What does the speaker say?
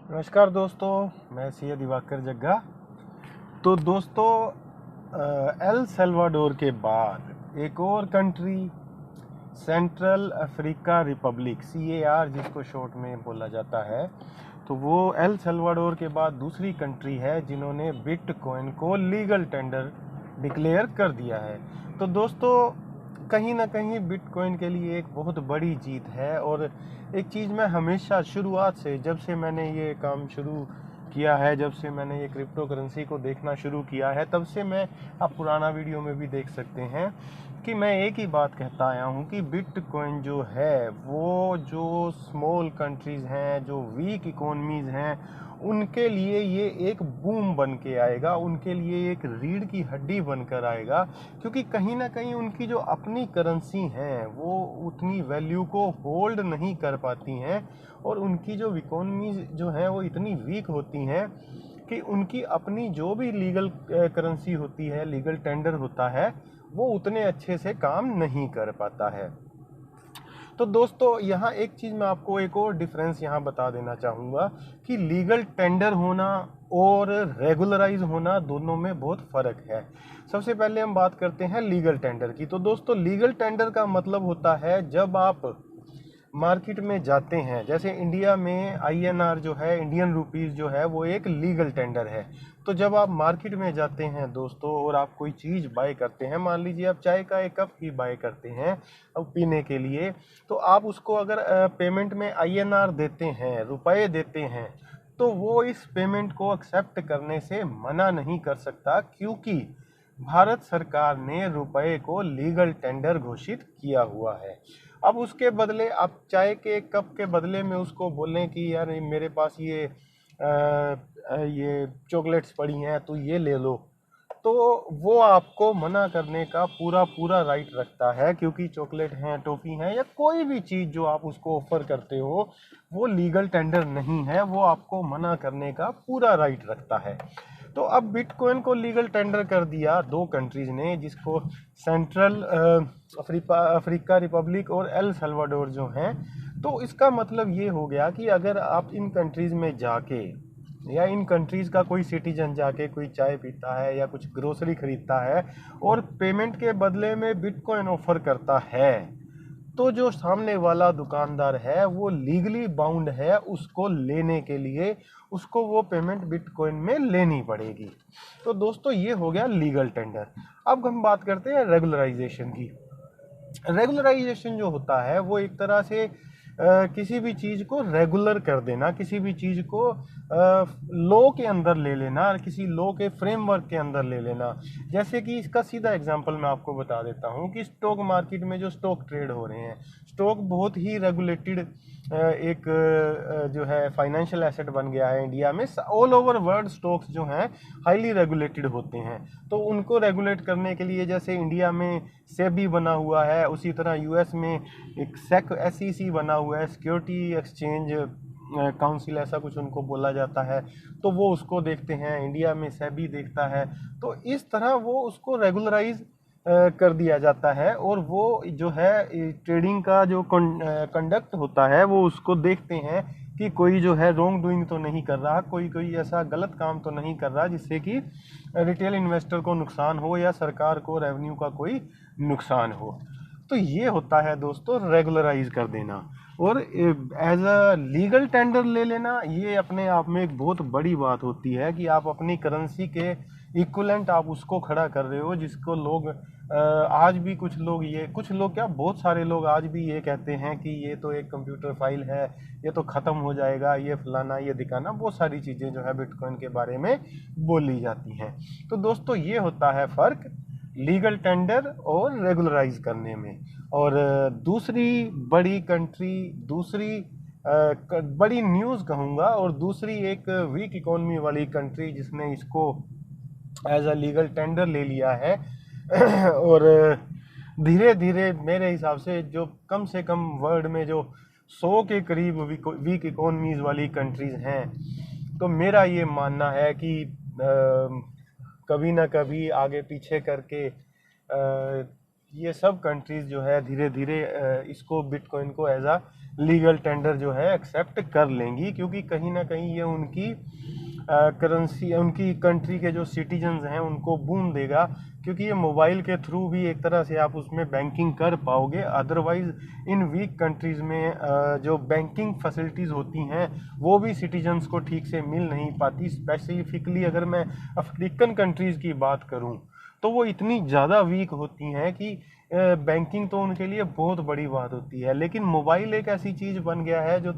नमस्कार दोस्तों, मैं सी दिवाकर जग्गा। तो दोस्तों, एल सल्वाडोर के बाद एक और country central Africa Republic CAR जिसको शॉर्ट में बोला जाता है, तो वो एल सल्वाडोर के बाद दूसरी कंट्री है जिन्होंने बिटकॉइन को लीगल टेंडर डिक्लेयर कर दिया है। तो दोस्तों, कहीं ना कहीं बिटकॉइन के लिए एक बहुत बड़ी जीत है। और एक चीज़ मैं हमेशा शुरुआत से, जब से मैंने ये काम शुरू किया है, जब से मैंने ये क्रिप्टो करेंसी को देखना शुरू किया है, तब से मैं, आप पुराना वीडियो में भी देख सकते हैं कि मैं एक ही बात कहता आया हूँ कि बिटकॉइन जो है वो जो स्मॉल कंट्रीज़ हैं, जो वीक इकोनमीज़ हैं, उनके लिए ये एक बूम बन के आएगा, उनके लिए एक रीढ़ की हड्डी बनकर आएगा। क्योंकि कहीं ना कहीं उनकी जो अपनी करेंसी हैं वो उतनी वैल्यू को होल्ड नहीं कर पाती हैं, और उनकी जो इकोनॉमीज जो हैं वो इतनी वीक होती हैं कि उनकी अपनी जो भी लीगल करेंसी होती है, लीगल टेंडर होता है, वो उतने अच्छे से काम नहीं कर पाता है। तो दोस्तों, यहाँ एक चीज़ मैं आपको एक और डिफरेंस यहाँ बता देना चाहूँगा कि लीगल टेंडर होना और रेगुलराइज होना दोनों में बहुत फ़र्क है। सबसे पहले हम बात करते हैं लीगल टेंडर की। तो दोस्तों, लीगल टेंडर का मतलब होता है जब आप मार्केट में जाते हैं, जैसे इंडिया में INR जो है, इंडियन रुपीज़ जो है, वो एक लीगल टेंडर है। तो जब आप मार्केट में जाते हैं दोस्तों और आप कोई चीज़ बाय करते हैं, मान लीजिए आप चाय का एक कप ही बाय करते हैं अब पीने के लिए, तो आप उसको अगर पेमेंट में INR देते हैं, रुपए देते हैं, तो वो इस पेमेंट को एक्सेप्ट करने से मना नहीं कर सकता, क्योंकि भारत सरकार ने रुपए को लीगल टेंडर घोषित किया हुआ है। अब उसके बदले आप चाय के कप के बदले में उसको बोलें कि यार मेरे पास ये चॉकलेट्स पड़ी हैं, तो ये ले लो, तो वो आपको मना करने का पूरा पूरा राइट रखता है, क्योंकि चॉकलेट हैं, टॉफ़ी हैं, या कोई भी चीज़ जो आप उसको ऑफर करते हो वो लीगल टेंडर नहीं है, वो आपको मना करने का पूरा राइट रखता है। तो अब बिटकॉइन को लीगल टेंडर कर दिया दो कंट्रीज ने, जिसको सेंट्रल अफ्रीका रिपब्लिक और एल सल्वाडोर जो हैं। तो इसका मतलब ये हो गया कि अगर आप इन कंट्रीज में जाके, या इन कंट्रीज का कोई सिटीजन जाके कोई चाय पीता है या कुछ ग्रोसरी खरीदता है और पेमेंट के बदले में बिटकॉइन ऑफर करता है, तो जो सामने वाला दुकानदार है वो लीगली बाउंड है उसको लेने के लिए, उसको वो पेमेंट बिटकॉइन में लेनी पड़ेगी। तो दोस्तों, ये हो गया लीगल टेंडर। अब हम बात करते हैं रेगुलराइजेशन की। रेगुलराइजेशन जो होता है वो एक तरह से किसी भी चीज़ को रेगुलर कर देना, किसी भी चीज़ को लॉ के अंदर ले लेना, किसी लॉ के फ्रेमवर्क के अंदर ले लेना। जैसे कि इसका सीधा एग्जांपल मैं आपको बता देता हूँ कि स्टॉक मार्केट में जो स्टॉक ट्रेड हो रहे हैं, स्टॉक बहुत ही रेगुलेटेड एक जो है फाइनेंशियल एसेट बन गया है इंडिया में। ऑल ओवर वर्ल्ड स्टॉक्स जो हैं हाईली रेगुलेटेड होते हैं। तो उनको रेगुलेट करने के लिए जैसे इंडिया में सेबी बना हुआ है, उसी तरह US में एक SEC बना हुआ है, सिक्योरिटी एक्सचेंज काउंसिल, ऐसा कुछ उनको बोला जाता है। तो वो उसको देखते हैं, इंडिया में सेबी देखता है। तो इस तरह वो उसको रेगुलराइज कर दिया जाता है, और वो जो है ट्रेडिंग का जो कंडक्ट होता है वो उसको देखते हैं कि कोई जो है रॉन्ग डूइंग तो नहीं कर रहा, कोई ऐसा गलत काम तो नहीं कर रहा जिससे कि रिटेल इन्वेस्टर को नुकसान हो या सरकार को रेवेन्यू का कोई नुकसान हो। तो ये होता है दोस्तों रेगुलराइज कर देना। और एज अ लीगल टेंडर ले लेना, ये अपने आप में एक बहुत बड़ी बात होती है कि आप अपनी करेंसी के इक्वलेंट आप उसको खड़ा कर रहे हो, जिसको लोग आज भी कुछ लोग क्या, बहुत सारे लोग आज भी ये कहते हैं कि ये तो एक कंप्यूटर फाइल है, ये तो ख़त्म हो जाएगा, ये फलाना ये दिखाना, बहुत सारी चीज़ें जो है बिटकॉइन के बारे में बोली जाती हैं। तो दोस्तों, ये होता है फ़र्क लीगल टेंडर और रेगुलराइज करने में। और दूसरी बड़ी कंट्री, दूसरी बड़ी न्यूज़ कहूँगा, और दूसरी एक वीक इकोनॉमी वाली कंट्री जिसने इसको एज अ लीगल टेंडर ले लिया है और धीरे धीरे मेरे हिसाब से जो कम से कम वर्ल्ड में जो 100 के करीब वीक इकोनमीज वाली कंट्रीज हैं, तो मेरा ये मानना है कि कभी ना कभी आगे पीछे करके ये सब कंट्रीज जो है धीरे धीरे इसको बिटकॉइन को एज अ लीगल टेंडर जो है एक्सेप्ट कर लेंगी, क्योंकि कहीं ना कहीं ये उनकी करेंसी, उनकी कंट्री के जो सिटीजन्स हैं उनको बूम देगा, क्योंकि ये मोबाइल के थ्रू भी एक तरह से आप उसमें बैंकिंग कर पाओगे। अदरवाइज इन वीक कंट्रीज़ में जो बैंकिंग फैसिलिटीज़ होती हैं वो भी सिटीजन्स को ठीक से मिल नहीं पाती। स्पेसिफिकली अगर मैं अफ्रीकन कंट्रीज़ की बात करूं तो वो इतनी ज़्यादा वीक होती हैं कि बैंकिंग तो उनके लिए बहुत बड़ी बात होती है। लेकिन मोबाइल एक ऐसी चीज़ बन गया है जो